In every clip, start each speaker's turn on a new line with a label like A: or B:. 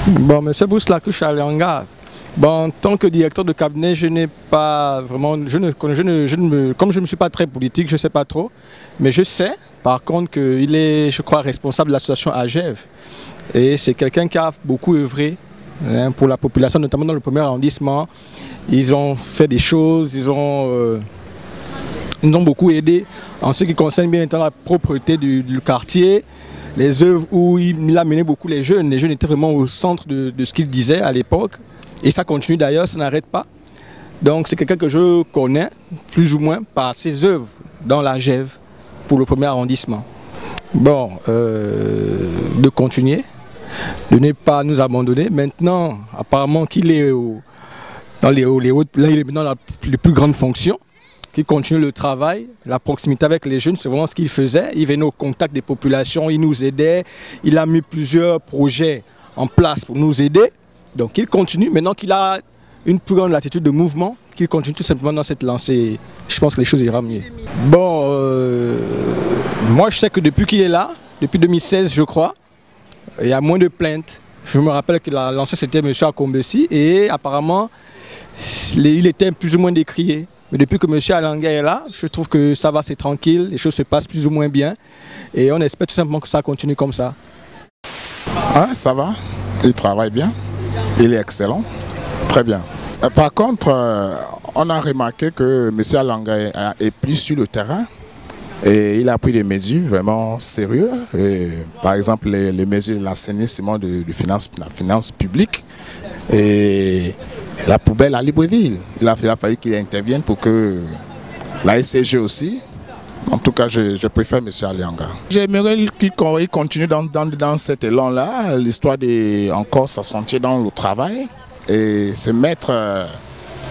A: Bon, M. Bouslacouche Alianga, bon, en tant que directeur de cabinet, je n'ai pas vraiment, comme je ne suis pas très politique, je ne sais pas trop, mais je sais par contre qu'il est, je crois, responsable de l'association AGEV. Et c'est quelqu'un qui a beaucoup œuvré pour la population, notamment dans le premier arrondissement. Ils ont fait des choses, ils nous ont beaucoup aidé en ce qui concerne bien évidemment la propreté du quartier. Les œuvres où il a mené beaucoup les jeunes étaient vraiment au centre de ce qu'il disait à l'époque. Et ça continue d'ailleurs, ça n'arrête pas. Donc c'est quelqu'un que je connais, plus ou moins, par ses œuvres dans la GEV pour le premier arrondissement. Bon, de continuer, de ne pas nous abandonner. Maintenant, apparemment qu'il est dans les plus grandes fonctions, qui continue le travail, la proximité avec les jeunes, c'est vraiment ce qu'il faisait. Il venait au contact des populations, il nous aidait, il a mis plusieurs projets en place pour nous aider. Donc il continue, maintenant qu'il a une plus grande latitude de mouvement, qu'il continue tout simplement dans cette lancée. Je pense que les choses iront mieux. Bon, moi je sais que depuis qu'il est là, depuis 2016 je crois, il y a moins de plaintes. Je me rappelle que la lancée c'était M. Akombesi et apparemment il était plus ou moins décrié. Mais depuis que M. Alianga est là, je trouve que ça va, c'est tranquille, les choses se passent plus ou moins bien. Et on espère tout simplement que ça continue comme ça.
B: Ah, ça va, il travaille bien, il est excellent, très bien. Par contre, on a remarqué que M. Alianga est plus sur le terrain et il a pris des mesures vraiment sérieuses. Par exemple, les mesures de l'assainissement de la finance publique et la poubelle à Libreville. Il a fallu qu'il intervienne pour que la SCG aussi. En tout cas, je préfère M. Alianga. J'aimerais qu'il continue dans cet élan-là, l'histoire de encore s'associer dans le travail et se mettre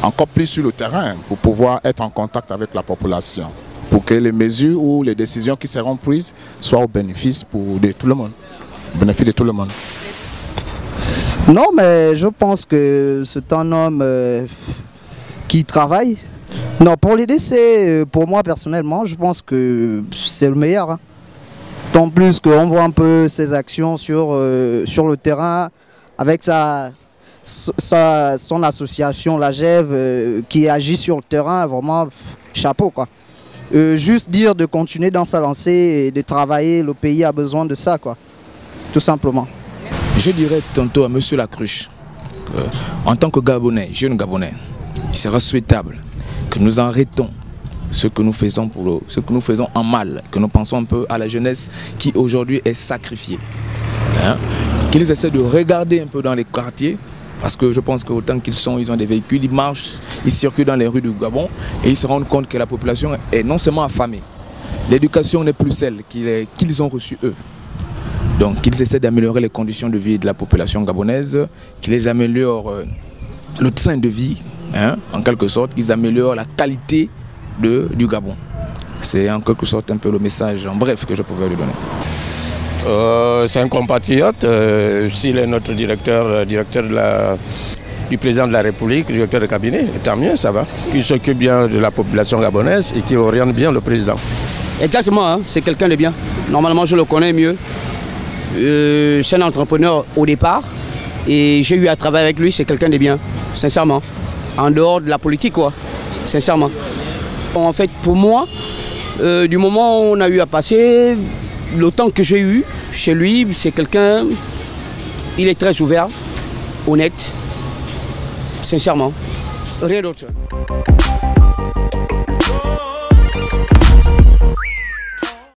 B: encore plus sur le terrain pour pouvoir être en contact avec la population, pour que les mesures ou les décisions qui seront prises soient au bénéfice de tout le monde. Au bénéfice de tout le monde.
C: Non, mais je pense que c'est un homme qui travaille. Non, pour les décès, pour moi personnellement, je pense que c'est le meilleur. Hein. Tant plus qu'on voit un peu ses actions sur le terrain, avec son association, la GEV, qui agit sur le terrain, vraiment chapeau quoi. Juste dire de continuer dans sa lancée et de travailler, le pays a besoin de ça quoi, tout simplement.
D: Je dirais tantôt à M. Lacruche, en tant que Gabonais, jeune Gabonais, il sera souhaitable que nous arrêtons ce que nous faisons en mal, que nous pensons un peu à la jeunesse qui aujourd'hui est sacrifiée. Hein? Qu'ils essaient de regarder un peu dans les quartiers, parce que je pense qu'autant qu'ils ont des véhicules, ils marchent, ils circulent dans les rues du Gabon et ils se rendent compte que la population est non seulement affamée, l'éducation n'est plus celle qu'ils ont reçue eux. Donc qu'ils essaient d'améliorer les conditions de vie de la population gabonaise, qu'ils améliorent le train de vie, hein, en quelque sorte, qu'ils améliorent la qualité du Gabon. C'est en quelque sorte un peu le message en bref que je pouvais lui donner.
E: C'est un compatriote, s'il est notre directeur du président de la République, directeur de cabinet, tant mieux, ça va. Qu'il s'occupe bien de la population gabonaise et qu'il oriente bien le président.
F: Exactement, hein, c'est quelqu'un de bien. Normalement, je le connais mieux. Je suis un entrepreneur au départ et j'ai eu à travailler avec lui, c'est quelqu'un de bien, sincèrement. En dehors de la politique, quoi, sincèrement. En fait, pour moi, du moment où on a eu à passer, le temps que j'ai eu chez lui, c'est quelqu'un, il est très ouvert, honnête, sincèrement, rien d'autre.